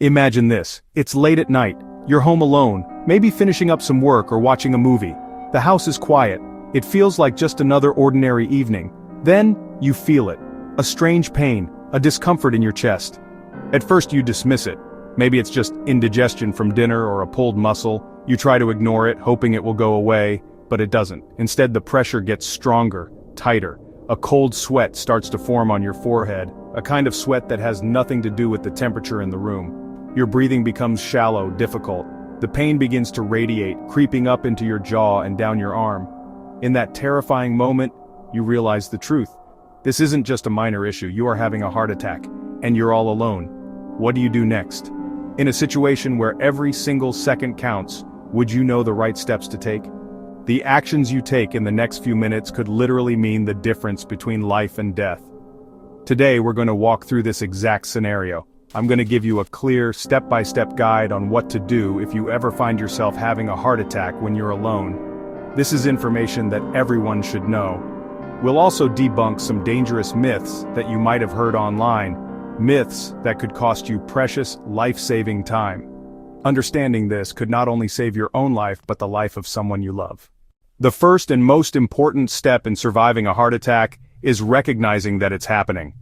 Imagine this. It's late at night. You're home alone, maybe finishing up some work or watching a movie. The house is quiet. It feels like just another ordinary evening. Then, you feel it. A strange pain, a discomfort in your chest. At first you dismiss it. Maybe it's just indigestion from dinner or a pulled muscle. You try to ignore it, hoping it will go away, but it doesn't. Instead, the pressure gets stronger, tighter. A cold sweat starts to form on your forehead, a kind of sweat that has nothing to do with the temperature in the room. Your breathing becomes shallow, difficult. The pain begins to radiate, creeping up into your jaw and down your arm. In that terrifying moment, you realize the truth. This isn't just a minor issue, you are having a heart attack, and you're all alone. What do you do next? In a situation where every single second counts, would you know the right steps to take? The actions you take in the next few minutes could literally mean the difference between life and death. Today we're going to walk through this exact scenario. I'm going to give you a clear, step-by-step guide on what to do if you ever find yourself having a heart attack when you're alone. This is information that everyone should know. We'll also debunk some dangerous myths that you might have heard online, myths that could cost you precious, life-saving time. Understanding this could not only save your own life but the life of someone you love. The first and most important step in surviving a heart attack is recognizing that it's happening.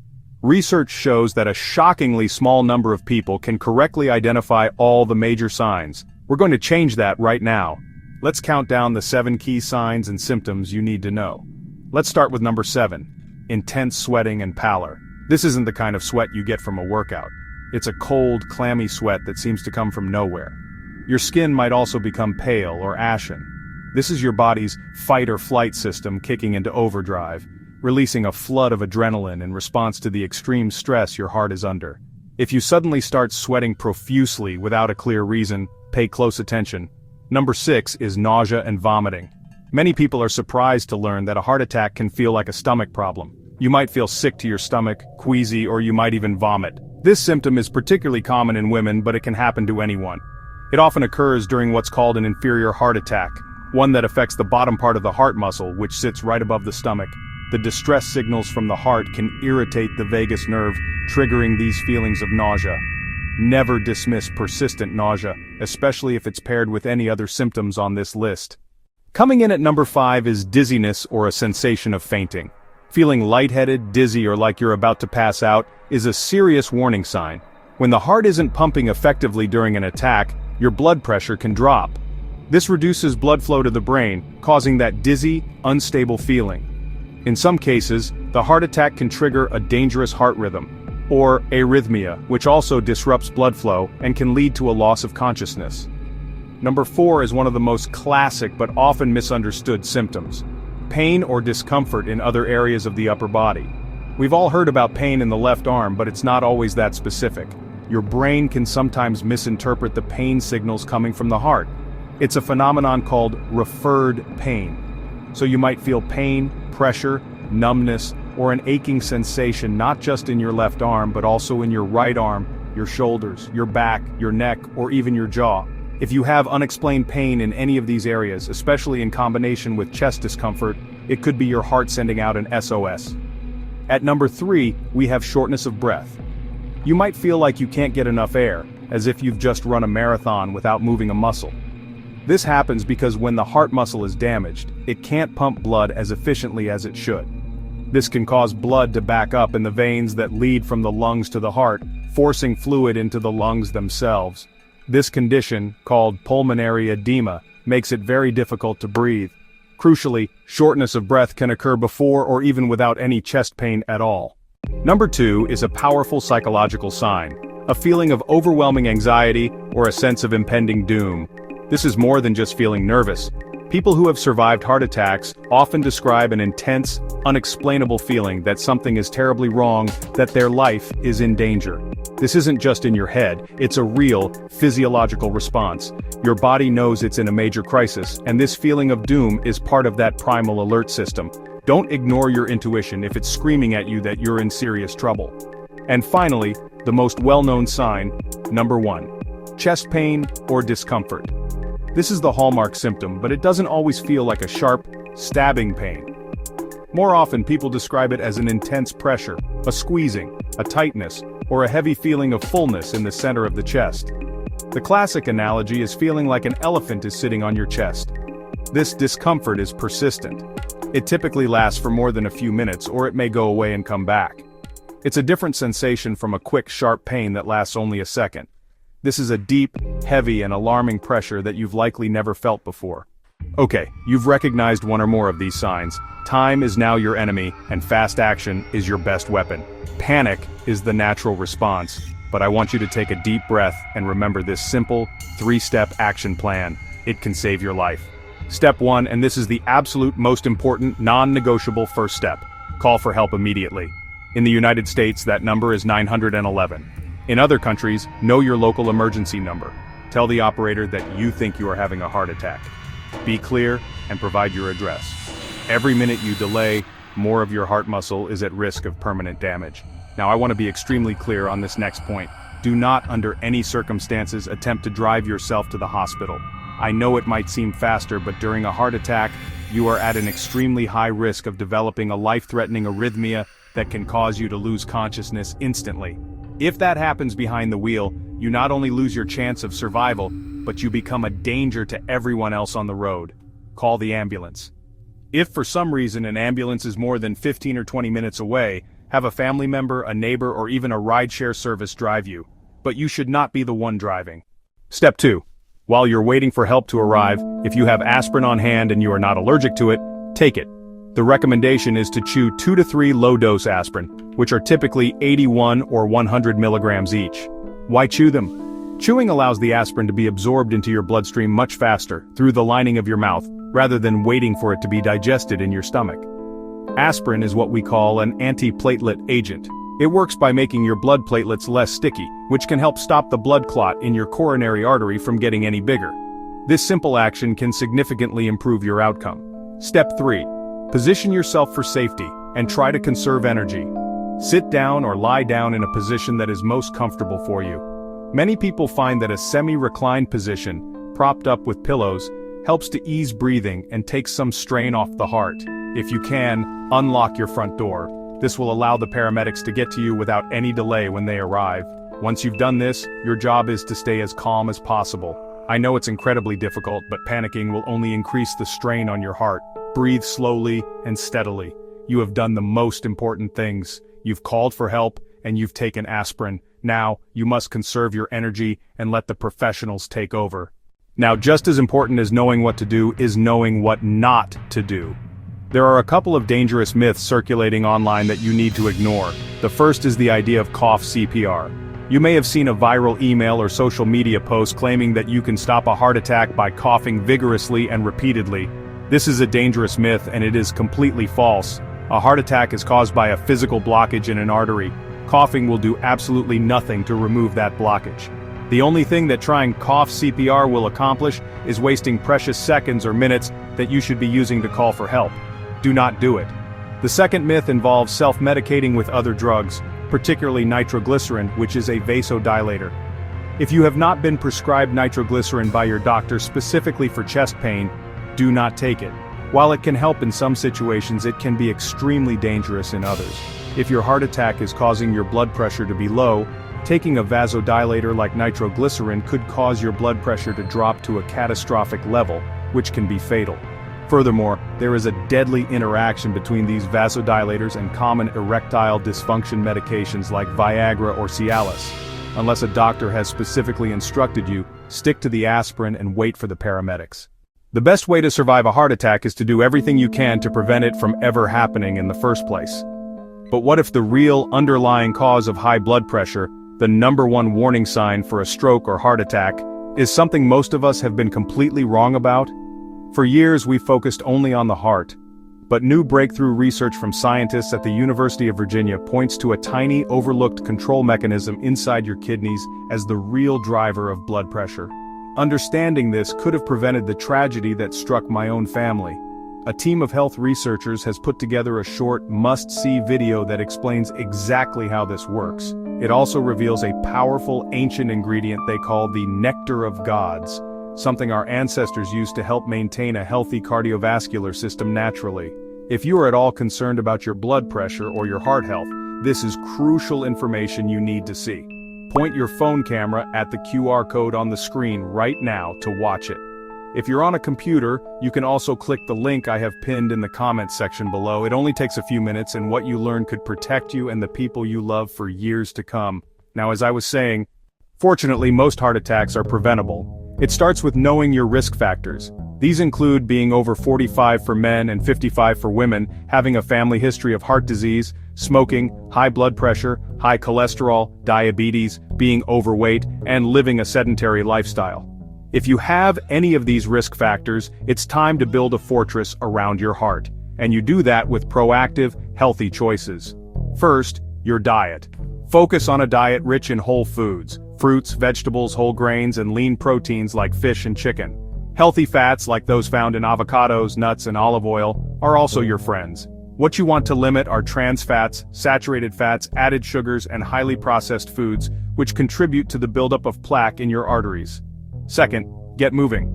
Research shows that a shockingly small number of people can correctly identify all the major signs. We're going to change that right now. Let's count down the 7 key signs and symptoms you need to know. Let's start with number 7, intense sweating and pallor. This isn't the kind of sweat you get from a workout. It's a cold, clammy sweat that seems to come from nowhere. Your skin might also become pale or ashen. This is your body's fight or flight system kicking into overdrive, releasing a flood of adrenaline in response to the extreme stress your heart is under. If you suddenly start sweating profusely without a clear reason, pay close attention. Number 6 is nausea and vomiting. Many people are surprised to learn that a heart attack can feel like a stomach problem. You might feel sick to your stomach, queasy, or you might even vomit. This symptom is particularly common in women, but it can happen to anyone. It often occurs during what's called an inferior heart attack, one that affects the bottom part of the heart muscle, which sits right above the stomach. The distress signals from the heart can irritate the vagus nerve, triggering these feelings of nausea. Never dismiss persistent nausea, especially if it's paired with any other symptoms on this list. Coming in at number 5 is dizziness or a sensation of fainting. Feeling lightheaded, dizzy, or like you're about to pass out is a serious warning sign. When the heart isn't pumping effectively during an attack, your blood pressure can drop. This reduces blood flow to the brain, causing that dizzy, unstable feeling. In some cases, the heart attack can trigger a dangerous heart rhythm, or arrhythmia, which also disrupts blood flow and can lead to a loss of consciousness. Number 4 is one of the most classic but often misunderstood symptoms: pain or discomfort in other areas of the upper body. We've all heard about pain in the left arm, but it's not always that specific. Your brain can sometimes misinterpret the pain signals coming from the heart. It's a phenomenon called referred pain. So you might feel pain, pressure, numbness, or an aching sensation not just in your left arm but also in your right arm, your shoulders, your back, your neck, or even your jaw. If you have unexplained pain in any of these areas, especially in combination with chest discomfort, it could be your heart sending out an SOS. At number 3, we have shortness of breath. You might feel like you can't get enough air, as if you've just run a marathon without moving a muscle. This happens because when the heart muscle is damaged, it can't pump blood as efficiently as it should. This can cause blood to back up in the veins that lead from the lungs to the heart, forcing fluid into the lungs themselves. This condition, called pulmonary edema, makes it very difficult to breathe. Crucially, shortness of breath can occur before or even without any chest pain at all. Number 2 is a powerful psychological sign, a feeling of overwhelming anxiety or a sense of impending doom. This is more than just feeling nervous. People who have survived heart attacks often describe an intense, unexplainable feeling that something is terribly wrong, that their life is in danger. This isn't just in your head, it's a real, physiological response. Your body knows it's in a major crisis, and this feeling of doom is part of that primal alert system. Don't ignore your intuition if it's screaming at you that you're in serious trouble. And finally, the most well-known sign, number 1. Chest pain or discomfort. This is the hallmark symptom, but it doesn't always feel like a sharp, stabbing pain. More often people describe it as an intense pressure, a squeezing, a tightness, or a heavy feeling of fullness in the center of the chest. The classic analogy is feeling like an elephant is sitting on your chest. This discomfort is persistent. It typically lasts for more than a few minutes, or it may go away and come back. It's a different sensation from a quick, sharp pain that lasts only a second. This is a deep, heavy, and alarming pressure that you've likely never felt before. Okay, you've recognized one or more of these signs. Time is now your enemy, and fast action is your best weapon. Panic is the natural response, but I want you to take a deep breath and remember this simple, 3-step action plan. It can save your life. Step 1, and this is the absolute most important, non-negotiable first step. Call for help immediately. In the United States, that number is 911. In other countries, know your local emergency number. Tell the operator that you think you are having a heart attack. Be clear and provide your address. Every minute you delay, more of your heart muscle is at risk of permanent damage. Now I want to be extremely clear on this next point. Do not, under any circumstances, attempt to drive yourself to the hospital. I know it might seem faster, but during a heart attack, you are at an extremely high risk of developing a life-threatening arrhythmia that can cause you to lose consciousness instantly. If that happens behind the wheel, you not only lose your chance of survival, but you become a danger to everyone else on the road. Call the ambulance. If for some reason an ambulance is more than 15 or 20 minutes away, have a family member, a neighbor, or even a rideshare service drive you. But you should not be the one driving. Step 2. While you're waiting for help to arrive, if you have aspirin on hand and you are not allergic to it, take it. The recommendation is to chew 2 to 3 low-dose aspirin, which are typically 81 or 100 milligrams each. Why chew them? Chewing allows the aspirin to be absorbed into your bloodstream much faster, through the lining of your mouth, rather than waiting for it to be digested in your stomach. Aspirin is what we call an antiplatelet agent. It works by making your blood platelets less sticky, which can help stop the blood clot in your coronary artery from getting any bigger. This simple action can significantly improve your outcome. Step 3. Position yourself for safety, and try to conserve energy. Sit down or lie down in a position that is most comfortable for you. Many people find that a semi-reclined position, propped up with pillows, helps to ease breathing and take some strain off the heart. If you can, unlock your front door. This will allow the paramedics to get to you without any delay when they arrive. Once you've done this, your job is to stay as calm as possible. I know it's incredibly difficult, but panicking will only increase the strain on your heart. Breathe slowly and steadily. You have done the most important things. You've called for help, and you've taken aspirin. Now, you must conserve your energy and let the professionals take over. Now, just as important as knowing what to do is knowing what not to do. There are a couple of dangerous myths circulating online that you need to ignore. The first is the idea of cough CPR. You may have seen a viral email or social media post claiming that you can stop a heart attack by coughing vigorously and repeatedly. This is a dangerous myth, and it is completely false. A heart attack is caused by a physical blockage in an artery. Coughing will do absolutely nothing to remove that blockage. The only thing that trying cough CPR will accomplish is wasting precious seconds or minutes that you should be using to call for help. Do not do it. The second myth involves self-medicating with other drugs, particularly nitroglycerin, which is a vasodilator. If you have not been prescribed nitroglycerin by your doctor specifically for chest pain, do not take it. While it can help in some situations, it can be extremely dangerous in others. If your heart attack is causing your blood pressure to be low, taking a vasodilator like nitroglycerin could cause your blood pressure to drop to a catastrophic level, which can be fatal. Furthermore, there is a deadly interaction between these vasodilators and common erectile dysfunction medications like Viagra or Cialis. Unless a doctor has specifically instructed you, stick to the aspirin and wait for the paramedics. The best way to survive a heart attack is to do everything you can to prevent it from ever happening in the first place. But what if the real underlying cause of high blood pressure, the #1 warning sign for a stroke or heart attack, is something most of us have been completely wrong about? For years we focused only on the heart, but new breakthrough research from scientists at the University of Virginia points to a tiny overlooked control mechanism inside your kidneys as the real driver of blood pressure. Understanding this could have prevented the tragedy that struck my own family. A team of health researchers has put together a short, must-see video that explains exactly how this works. It also reveals a powerful ancient ingredient they call the nectar of gods, something our ancestors used to help maintain a healthy cardiovascular system naturally. If you are at all concerned about your blood pressure or your heart health, this is crucial information you need to see. Point your phone camera at the QR code on the screen right now to watch it. If you're on a computer, you can also click the link I have pinned in the comments section below. It only takes a few minutes, and what you learn could protect you and the people you love for years to come. Now, as I was saying, fortunately most heart attacks are preventable. It starts with knowing your risk factors. These include being over 45 for men and 55 for women, having a family history of heart disease, smoking, high blood pressure, high cholesterol, diabetes, being overweight, and living a sedentary lifestyle. If you have any of these risk factors, it's time to build a fortress around your heart, and you do that with proactive, healthy choices. First, your diet. Focus on a diet rich in whole foods, fruits, vegetables, whole grains, and lean proteins like fish and chicken. Healthy fats like those found in avocados, nuts, and olive oil are also your friends. What you want to limit are trans fats, saturated fats, added sugars, and highly processed foods, which contribute to the buildup of plaque in your arteries. Second, get moving.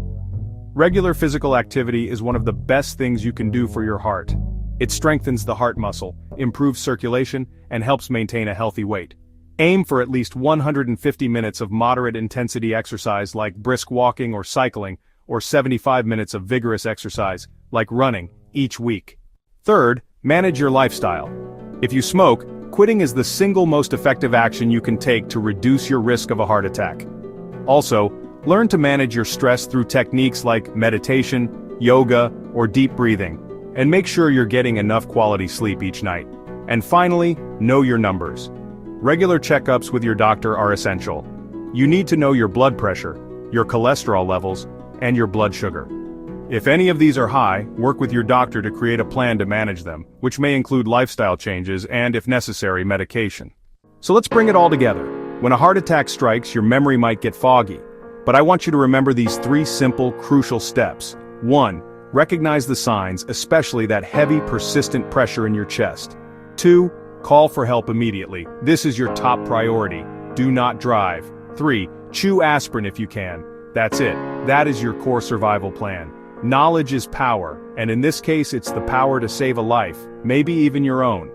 Regular physical activity is one of the best things you can do for your heart. It strengthens the heart muscle, improves circulation, and helps maintain a healthy weight. Aim for at least 150 minutes of moderate intensity exercise like brisk walking or cycling, or 75 minutes of vigorous exercise, like running, each week. Third, manage your lifestyle. If you smoke, quitting is the single most effective action you can take to reduce your risk of a heart attack. Also, learn to manage your stress through techniques like meditation, yoga, or deep breathing, and make sure you're getting enough quality sleep each night. And finally, know your numbers. Regular checkups with your doctor are essential. You need to know your blood pressure, your cholesterol levels, and your blood sugar. If any of these are high, work with your doctor to create a plan to manage them, which may include lifestyle changes and, if necessary, medication. So let's bring it all together. When a heart attack strikes, your memory might get foggy. But I want you to remember these 3 simple, crucial steps. 1. Recognize the signs, especially that heavy, persistent pressure in your chest. 2. Call for help immediately. This is your top priority. Do not drive. 3. Chew aspirin if you can. That's it. That is your core survival plan. Knowledge is power, and in this case it's the power to save a life, maybe even your own.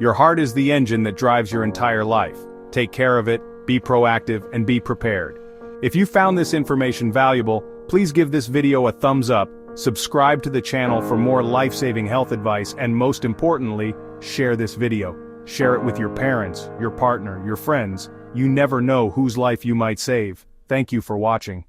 Your heart is the engine that drives your entire life. Take care of it, be proactive, and be prepared. If you found this information valuable, please give this video a thumbs up, subscribe to the channel for more life-saving health advice, and most importantly, share this video. Share it with your parents, your partner, your friends. You never know whose life you might save. Thank you for watching.